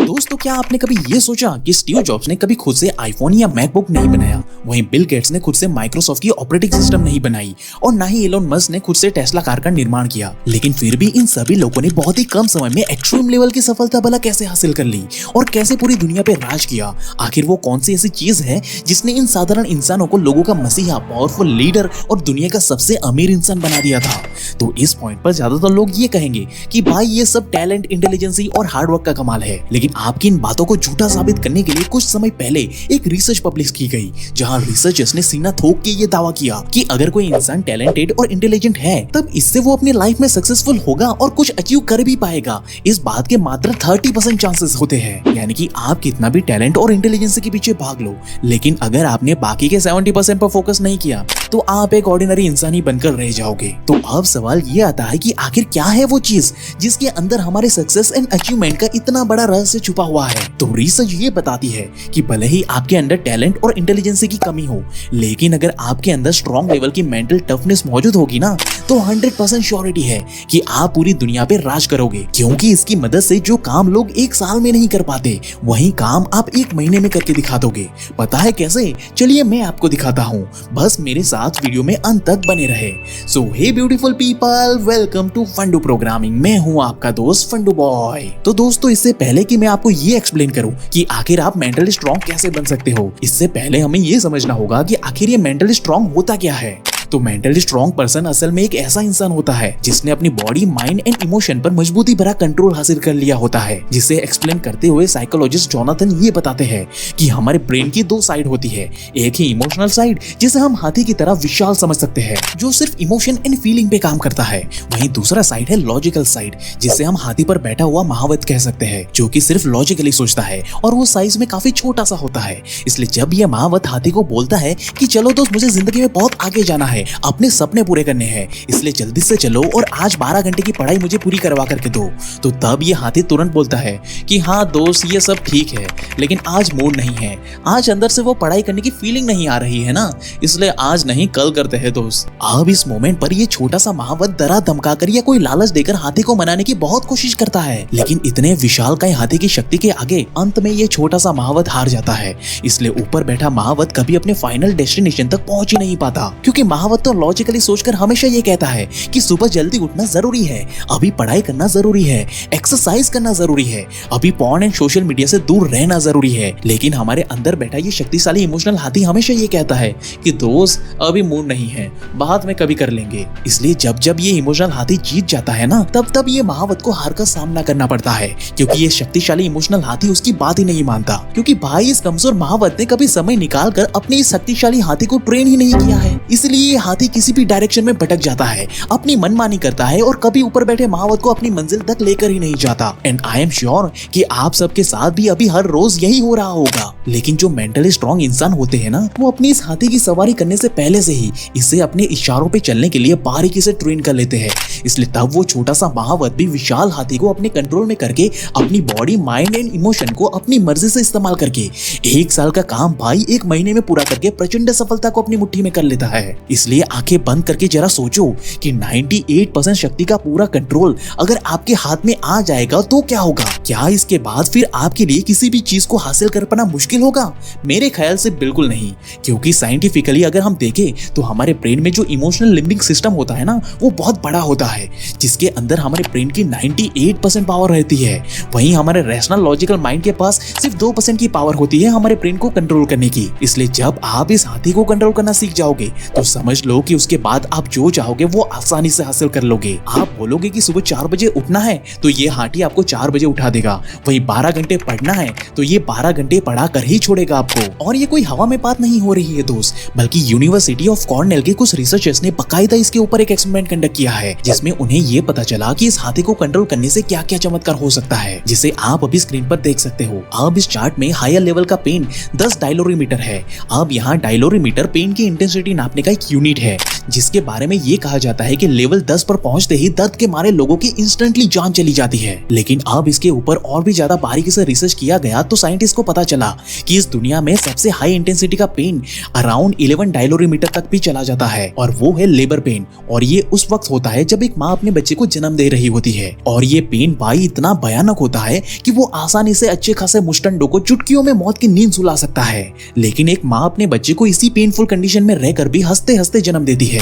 दोस्तों, क्या आपने कभी ये सोचा कि स्टीव जॉब्स ने कभी खुद से आईफोन या मैकबुक नहीं बनाया, वहीं बिल गेट्स ने खुद से माइक्रोसॉफ्ट की ऑपरेटिंग सिस्टम नहीं बनाई और ना ही एलोन मस्क ने खुद से टेस्ला कार का निर्माण किया, लेकिन फिर भी इन सभी लोगों ने बहुत ही कम समय में एक्सट्रीम लेवल की सफलता भला कैसे हासिल कर ली और कैसे पूरी दुनिया पे राज किया। आखिर वो कौन सी ऐसी चीज है जिसने इन साधारण इंसानों को लोगों का मसीहा, पावरफुल लीडर और दुनिया का सबसे अमीर इंसान बना दिया था। तो इस पॉइंट पर ज्यादातर लोग ये कहेंगे कि भाई ये सब टैलेंट, इंटेलिजेंसी और हार्डवर्क का कमाल है, लेकिन आपकी इन बातों को झूठा साबित करने के लिए कुछ समय पहले एक रिसर्च पब्लिश की गई, जहां रिसर्चर्स ने सीना ठोक के ये दावा किया कि अगर कोई इंसान टैलेंटेड और इंटेलिजेंट है तब इससे वो अपनी लाइफ में सक्सेसफुल होगा और कुछ अचीव कर भी पाएगा। इस बात के मात्र 30% चांसेस होते हैं, यानी कि आप कितना भी टैलेंट और इंटेलिजेंस के पीछे भाग लो, लेकिन अगर आपने बाकी के 70% पर फोकस नहीं किया तो आप एक ऑर्डिनरी इंसान ही बनकर रह जाओगे। तो अब सवाल ये आता है कि आखिर क्या है वो चीज जिसके अंदर हमारे सक्सेस एंड अचीवमेंट का इतना बड़ा रहस्य छुपा हुआ है। तो रिसर्च ये बताती है कि भले ही आपके अंदर टैलेंट और इंटेलिजेंस की कमी हो, लेकिन अगर आपके अंदर स्ट्रॉन्ग लेवल की मेंटल टफनेस मौजूद होगी ना, तो 100% श्योरिटी है कि आप पूरी दुनिया पे राज करोगे, क्योंकि इसकी मदद से जो काम लोग एक साल में नहीं कर पाते वही काम आप एक महीने में करके दिखा दोगे। पता है कैसे? चलिए मैं आपको दिखाता हूँ, बस मेरे साथ वीडियो में अंत तक बने रहे। So hey beautiful people, welcome to Fundoo programming. मैं हूँ आपका दोस्त फंडू बॉय। तो दोस्तों, इससे पहले कि मैं आपको ये एक्सप्लेन करूँ कि आखिर आप मेंटली स्ट्रॉन्ग कैसे बन सकते हो, इससे पहले हमें ये समझना होगा कि आखिर ये मेंटली स्ट्रॉन्ग होता क्या है। तो मेंटली स्ट्रॉन्ग पर्सन असल में एक ऐसा इंसान होता है जिसने अपनी बॉडी, माइंड एंड इमोशन पर मजबूती भरा कंट्रोल हासिल कर लिया होता है, जिसे एक्सप्लेन करते हुए साइकोलॉजिस्ट जोनाथन ये बताते हैं कि हमारे ब्रेन की दो साइड होती है। एक ही इमोशनल साइड, जिसे हम हाथी की तरह विशाल समझ सकते हैं, जो सिर्फ इमोशन एंड फीलिंग पे काम करता है। वहीं दूसरा साइड है लॉजिकल साइड, जिसे हम हाथी पर बैठा हुआ महावत कह सकते हैं, जो कि सिर्फ लॉजिकली सोचता है और वो साइज में काफी छोटा सा होता है। इसलिए जब यह महावत हाथी को बोलता है कि चलो दोस्त, मुझे जिंदगी में बहुत आगे जाना है, अपने सपने पूरे करने हैं, इसलिए जल्दी से चलो और आज 12 घंटे की पढ़ाई मुझे पूरी करवा करके दो, तो तब ये हाथी तुरंत बोलता है कि हाँ दोस्त, ये सब ठीक है, लेकिन आज मूड नहीं है, आज अंदर से वो पढ़ाई करने की फीलिंग नहीं आ रही है ना, इसलिए आज नहीं, कल करते हैं दोस्त। अब इस मोमेंट पर ये छोटा सा महावत डरा धमकाकर या कोई लालच देकर हाथी को मनाने की बहुत कोशिश करता है, लेकिन इतने विशालकाय हाथी की शक्ति के आगे अंत में ये छोटा सा महावत हार जाता है। इसलिए ऊपर बैठा महावत कभी अपने फाइनल डेस्टिनेशन तक पहुंच ही नहीं पाता, क्योंकि महावत तो लॉजिकली सोचकर हमेशा ये कहता है कि सुबह जल्दी उठना जरूरी है, अभी पढ़ाई करना जरूरी है, एक्सरसाइज करना जरूरी है, अभी पॉर्न एंड सोशल मीडिया से दूर रहना जरूरी है। लेकिन हमारे अंदर बैठा ये शक्तिशाली इमोशनल हाथी हमेशा ये कहता है कि दोस्त, अभी मूड नहीं है, बाद में कभी कर लेंगे। इसलिए जब जब ये इमोशनल हाथी जीत जाता है ना, तब तब ये महावत को हार का सामना करना पड़ता है, क्योंकि ये शक्तिशाली इमोशनल हाथी उसकी बात ही नहीं मानता, क्योंकि भाई इस कमजोर महावत ने कभी समय निकाल कर अपने इस शक्तिशाली हाथी को ट्रेन ही नहीं किया है। इसलिए ये हाथी किसी भी डायरेक्शन में भटक जाता है, अपनी मनमानी करता है और कभी ऊपर बैठे महावत को अपनी मंजिल तक लेकर ही नहीं जाता। एंड आई एम श्योर कि आप सबके साथ भी अभी हर रोज यही हो रहा होगा। लेकिन जो मेंटली स्ट्रॉन्ग इंसान होते हैं ना, वो अपनी इस हाथी की सवारी करने से पहले से ही इसे अपने इशारों पे चलने के लिए बारीकी से ट्रेन कर लेते हैं। इसलिए तब वो छोटा सा महावत भी विशाल हाथी को अपने कंट्रोल में करके अपनी बॉडी, माइंड एंड इमोशन को अपनी मर्जी से इस्तेमाल करके 1 साल का काम भाई 1 महीने में पूरा करके प्रचंड सफलता को अपनी मुट्ठी में कर लेता है। इसलिए आंखें बंद करके जरा सोचो कि 98% शक्ति का पूरा कंट्रोल अगर आपके हाथ में आ जाएगा तो क्या होगा? क्या इसके बाद फिर आपके लिए किसी भी चीज को हासिल कर पाना मुश्किल होगा? मेरे ख्याल से बिल्कुल नहीं, क्योंकि साइंटिफिकली अगर हम देखें तो हमारे ब्रेन में जो इमोशनल लिम्बिक सिस्टम होता है ना, वो बहुत बड़ा होता है, जिसके अंदर हमारे ब्रेन की 98% पावर रहती है। वहीं हमारे रैशनल लॉजिकल माइंड के पास सिर्फ 2% की पावर होती है हमारे ब्रेन को कंट्रोल करने की। इसलिए जब आप इस हाथी को कंट्रोल करना सीख जाओगे तो समझ लो कि उसके बाद आप जो चाहोगे वो आसानी से हासिल कर लोगे। आप बोलोगे कि सुबह 4 बजे उठना है तो ये हाथी आपको 4 बजे उठा देगा। वही 12 घंटे पढ़ना है तो ये 12 घंटे पढ़ा कर ही छोड़ेगा आपको। और ये कोई हवा में बात नहीं हो रही है दोस्त, बल्कि यूनिवर्सिटी ऑफ कॉर्नेल के कुछ रिसर्चर्स ने बाकायदा इसके ऊपर एक एक्सपेरिमेंट कंडक्ट किया है, जिसमें उन्हें ये पता चला कि इस हाथी को कंट्रोल करने से क्या क्या चमत्कार हो सकता है, जिसे आप अभी स्क्रीन पर देख सकते हो। अब इस चार्ट में हायर लेवल का पेन 10 डायलोरीमीटर है। अब यहाँ डायलोरीमीटर पेन की इंटेंसिटी नापने का एक यूनिट यूनिट है जिसके बारे में ये कहा जाता है कि लेवल 10 पर पहुंचते ही दर्द के मारे लोगों की इंस्टेंटली जान चली जाती है। लेकिन अब इसके ऊपर और भी ज्यादा बारीकी से रिसर्च किया गया तो साइंटिस्ट को पता चला कि इस दुनिया में सबसे हाई इंटेंसिटी का पेन अराउंड 11 डायलोरीमीटर तक भी चला जाता है और वो है लेबर पेन। और ये उस वक्त होता है जब एक माँ अपने बच्चे को जन्म दे रही होती है और ये पेन भाई इतना भयानक होता है कि वो आसानी से अच्छे खासे मुस्टंडों को चुटकियों में मौत की नींद सुला सकता है। लेकिन एक माँ अपने बच्चे को इसी पेनफुल कंडीशन में रहकर भी हंसते हंसते जन्म देती है।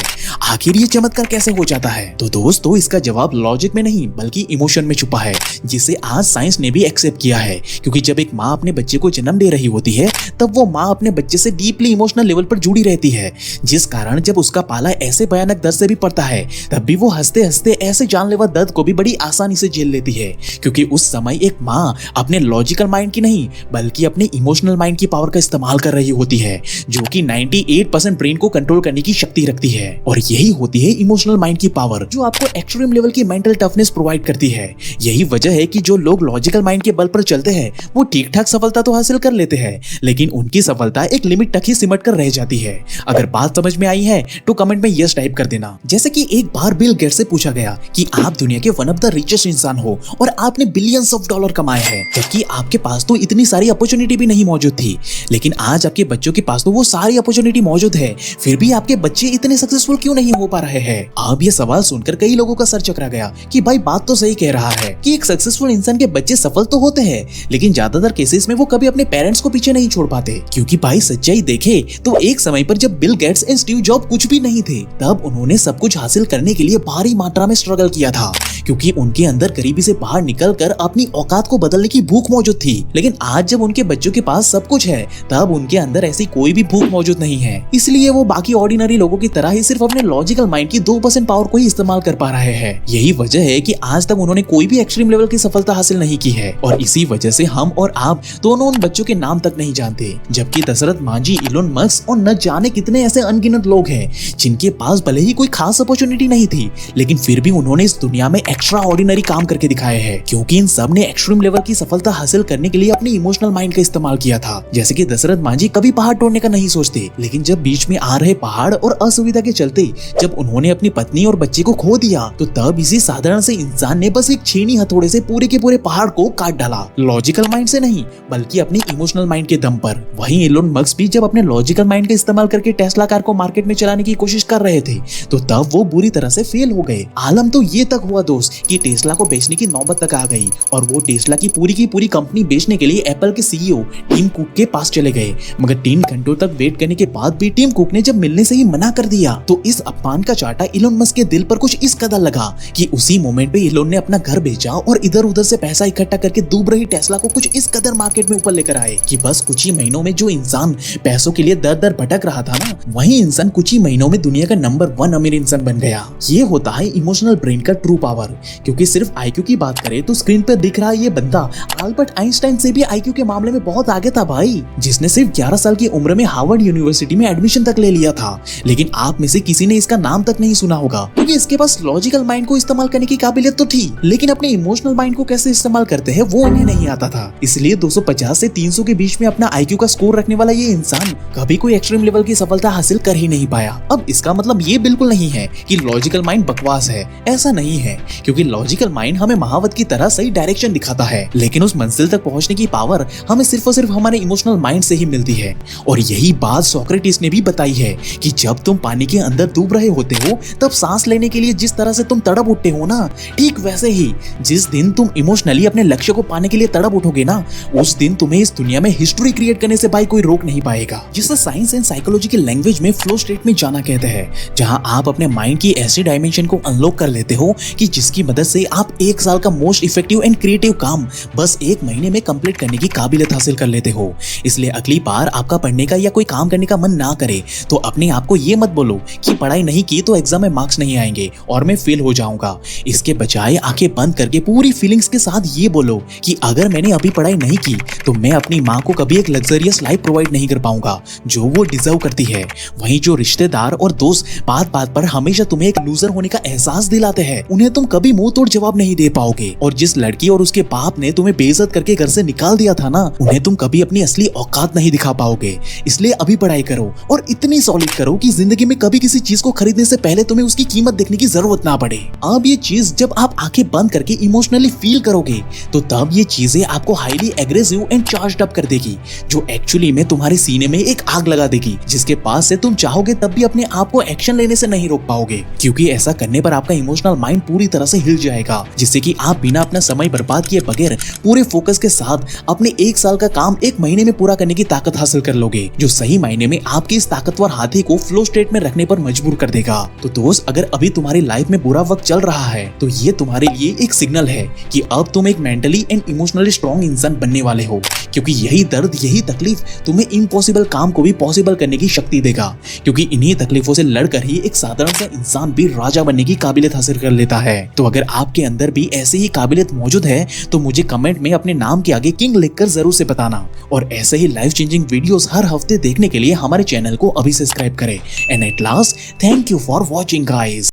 आखिर ये चमत्कार कैसे हो जाता है? तो दोस्तों इसका जवाब लॉजिक में नहीं बल्कि इमोशन में छुपा है, जिसे आज साइंस ने भी एक्सेप्ट किया है। क्योंकि जब एक माँ अपने बच्चे को जन्म दे रही होती है तब वो माँ अपने बच्चे से डीपली इमोशनल लेवल पर जुड़ी रहती है, जिस कारण जब उसका पाला ऐसे भयानक दर्द से भी पड़ता है तब भी वो हंसते हंसते ऐसे जानलेवा दर्द को भी बड़ी आसानी से झेल लेती है। क्योंकि उस समय एक माँ अपने लॉजिकल माइंड की नहीं बल्कि अपने इमोशनल माइंड की पावर का इस्तेमाल कर रही होती है, जो कि 98% ब्रेन को कंट्रोल करने की शक्ति रखती है। और यही होती है इमोशनल माइंड की पावर, जो आपको एक्सट्रीम लेवल की मेंटल टफनेस प्रोवाइड करती है। यही वजह है कि जो लोग लॉजिकल माइंड के बल पर चलते हैं वो ठीक ठाक सफलता तो हासिल कर लेते हैं, लेकिन उनकी सफलता एक लिमिट तक ही सिमट कर रह जाती है। अगर बात समझ में आई है तो कमेंट में यस टाइप कर देना। जैसे कि एक बार बिल गेट्स से पूछा गया कि आप दुनिया के वन ऑफ द रिचेस्ट इंसान हो और आपने बिलियंस ऑफ डॉलर कमाए हैं, जबकि आपके पास तो इतनी सारी अपॉर्चुनिटी भी नहीं मौजूद थी, लेकिन आज आपके बच्चों के पास तो वो सारी अपॉर्चुनिटी मौजूद है, फिर भी आपके बच्चे इतने सक्सेसफुल क्यों नहीं हो पा रहे हैं? अब ये सवाल सुनकर कई लोगों का सर चकरा गया कि भाई बात तो सही कह रहा है कि एक सक्सेसफुल इंसान के बच्चे सफल तो होते हैं, लेकिन ज्यादातर केसेस में वो कभी अपने पेरेंट्स को पीछे नहीं छोड़ पाते। क्योंकि भाई सच्चाई देखे तो एक समय पर जब Bill Gates and Steve job कुछ भी नहीं थे तब उन्होंने सब कुछ हासिल करने के लिए भारी मात्रा में स्ट्रगल किया था, क्योंकि उनके अंदर गरीबी से बाहर निकलकर अपनी औकात को बदलने की भूख मौजूद थी। लेकिन आज जब उनके बच्चों के पास सब कुछ है तब उनके अंदर ऐसी कोई भी भूख मौजूद नहीं है, इसलिए वो बाकी ऑर्डिनरी लोगों की तरह ही सिर्फ अपने लॉजिकल माइंड की 2% पावर को ही इस्तेमाल कर पा रहे हैं। यही वजह है कि आज तक उन्होंने कोई भी एक्सट्रीम लेवल की सफलता हासिल नहीं की है और इसी वजह से हम और आप दोनों उन बच्चों के नाम तक नहीं जानते, जबकि दशरथ मांझी, इलोन मस्क और न जाने कितने ऐसे अनगिनत लोग हैं जिनके पास भले ही कोई खास अपॉर्चुनिटी नहीं थी, लेकिन फिर भी उन्होंने इस दुनिया में एक्स्ट्रा ऑर्डिनरी काम करके दिखाए हैं, क्योंकि इन सब ने एक्सट्रीम लेवल की सफलता हासिल करने के लिए अपने इमोशनल माइंड का इस्तेमाल किया था। जैसे कि दशरथ मांझी कभी पहाड़ तोड़ने का नहीं सोचते, लेकिन जब बीच में आ रहे पहाड़ और असुविधा के चलते जब उन्होंने अपनी पत्नी और बच्चे को खो दिया तो तब इसी साधारण से इंसान ने बस एक छेनी हथौड़े से पूरे के पूरे पहाड़ को काट डाला, लॉजिकल माइंड से नहीं बल्कि अपने इमोशनल माइंड के दम पर। वहीं इलोन मस्क भी जब अपने लॉजिकल माइंड का इस्तेमाल करके टेस्ला कार को मार्केट में चलाने की कोशिश कर रहे थे तो तब वो बुरी तरह से फेल हो गए। आलम तो ये तक हुआ दोस्त कि टेस्ला को बेचने की नौबत तक आ गई और वो टेस्ला की पूरी कंपनी बेचने के लिए एप्पल के सीईओ टिम कुक के पास चले गए, मगर 3 घंटों तक वेट करने के बाद भी टिम कुक ने जब मिलने से ही मना कर दिया तो इस अपमान का चाटा इलोन मस्क के दिल पर कुछ इस कदर लगा कि उसी मोमेंट पे इलोन ने अपना घर बेचा और इधर उधर से पैसा इकट्ठा करके डूब रही टेस्ला को कुछ इस कदर मार्केट में ऊपर लेकर आए कि बस कुछ ही महीनों में जो इंसान पैसों के लिए दर दर भटक रहा था ना, वही इंसान कुछ ही महीनों में दुनिया का नंबर 1 अमीर इंसान बन गया। ये होता है इमोशनल ब्रेन का ट्रू पावर। क्योंकि सिर्फ आईक्यू की बात करें तो स्क्रीन पर दिख रहा ये बंदा अल्बर्ट आइंस्टाइन से भी आईक्यू के मामले में बहुत आगे था भाई, जिसने सिर्फ 11 साल की उम्र में हार्वर्ड यूनिवर्सिटी में एडमिशन तक ले लिया था। लेकिन आप में से किसी ने इसका नाम तक नहीं सुना होगा, क्योंकि इसके पास लॉजिकल माइंड को इस्तेमाल करने की काबिलियत तो थी, लेकिन अपने इमोशनल माइंड को कैसे इस्तेमाल करते हैं वो इन्हें नहीं आता था। इसलिए 250 से 300 के बीच में अपना आईक्यू का स्कोर रखने वाला ये इंसान कभी कोई एक्सट्रीम लेवल की सफलता हासिल कर ही नहीं पाया। अब इसका मतलब ये बिल्कुल नहीं है कि लॉजिकल माइंड बकवास है, ऐसा नहीं है, क्योंकि लॉजिकल माइंड हमें महावत की तरह सही डायरेक्शन दिखाता है, लेकिन उस मंजिल तक पहुंचने की पावर हमें सिर्फ और सिर्फ हमारे इमोशनल माइंड से ही मिलती है। और यही बात सोक्रेटिस ने भी बताई है कि जब तुम पानी के अंदर डूब रहे होते हो तब सांस लेने के लिए जिस तरह से तुम तड़प उठते हो ना, ठीक वैसे ही जिस दिन तुम इमोशनली अपने लक्ष्य को पाने के लिए तड़प उठोगे ना, उस दिन तुम्हें इस दुनिया में हिस्ट्री क्रिएट करने से भाई कोई रोक नहीं पाएगा। जिसे साइंस एंड साइकोलॉजी की लैंग्वेज में फ्लो स्टेट में जाना कहते हैं, जहां आप अपने माइंड की ऐसी डायमेंशन को अनलॉक कर लेते हो कि जिसकी मदद से आप 1 साल का मोस्ट इफेक्टिव एंड क्रिएटिव काम बस 1 महीने में कंप्लीट करने की काबिलियत हासिल कर लेते हो। इसलिए अगली बार आपका पढ़ने का या कोई काम करने का मन ना करे तो अपने आप को ये मत बोलो कि पढ़ाई नहीं की तो एग्जाम में मार्क्स नहीं आएंगे और मैं फेल हो जाऊंगा। इसके बजाय आंखें बंद करके पूरी फीलिंग्स के साथ ये बोलो कि अगर मैंने अभी पढ़ाई नहीं की तो मैं अपनी माँ को कभी एक लग्जरियस लाइफ प्रोवाइड नहीं कर पाऊंगा जो वो डिजर्व करती है। वहीं जो रिश्तेदार और दोस्त बात बात पर हमेशा तुम्हें एक लूजर होने का एहसास दिलाते हैं, उन्हें तुम कभी मुंह तोड़ जवाब नहीं दे पाओगे। और जिस लड़की और उसके बाप ने तुम्हें बेइज्जत करके घर से निकाल दिया था ना, उन्हें तुम कभी अपनी असली औकात नहीं दिखा पाओगे। इसलिए अभी पढ़ाई करो और इतनी सॉलिड करो ताकि जिंदगी में कभी किसी चीज को खरीदने से पहले तुम्हें उसकी कीमत देखने की जरूरत ना पड़े। अब ये चीज जब आप आंखें बंद करके इमोशनली फील करोगे तो तब ये चीजें आपको highly aggressive and charged up कर देगी, जो एक्चुअली में तुम्हारे सीने में एक आग लगा देगी, जिसके पास से तुम चाहोगे तब भी अपने आप को एक्शन लेने से नहीं रोक पाओगे, क्योंकि ऐसा करने पर आपका इमोशनल माइंड पूरी तरह से हिल जाएगा, जिससे कि आप बिना अपना समय बर्बाद किए बगैर पूरे फोकस के साथ अपने 1 साल का काम 1 महीने में पूरा करने की ताकत हासिल कर लोगे, जो सही मायने में आपके इस ताकतवर हाथी को फ्लो स्टेट में रखने पर मजबूर कर देगा। तो दोस्त, अगर अभी तुम्हारी लाइफ में बुरा वक्त चल रहा है तो ये तुम्हारे लिए एक सिग्नल है कि अब तुम एक मेंटली एंड इमोशनली स्ट्रॉन्ग इंसान बनने वाले हो, क्योंकि यही दर्द, यही तकलीफ तुम्हें इम्पॉसिबल काम को भी पॉसिबल करने की शक्ति देगा, क्योंकि इन्हीं तकलीफों से लड़कर ही एक साधारण सा इंसान भी राजा बनने की काबिलियत हासिल कर लेता है। तो अगर आपके अंदर भी ऐसी ही काबिलियत मौजूद है तो मुझे कमेंट में अपने नाम के आगे किंग लिखकर जरूर से बताना, और ऐसे ही लाइफ चेंजिंग वीडियोस हर हफ्ते देखने के लिए हमारे चैनल को अभी सब्सक्राइब करें। And at last, thank you for watching guys.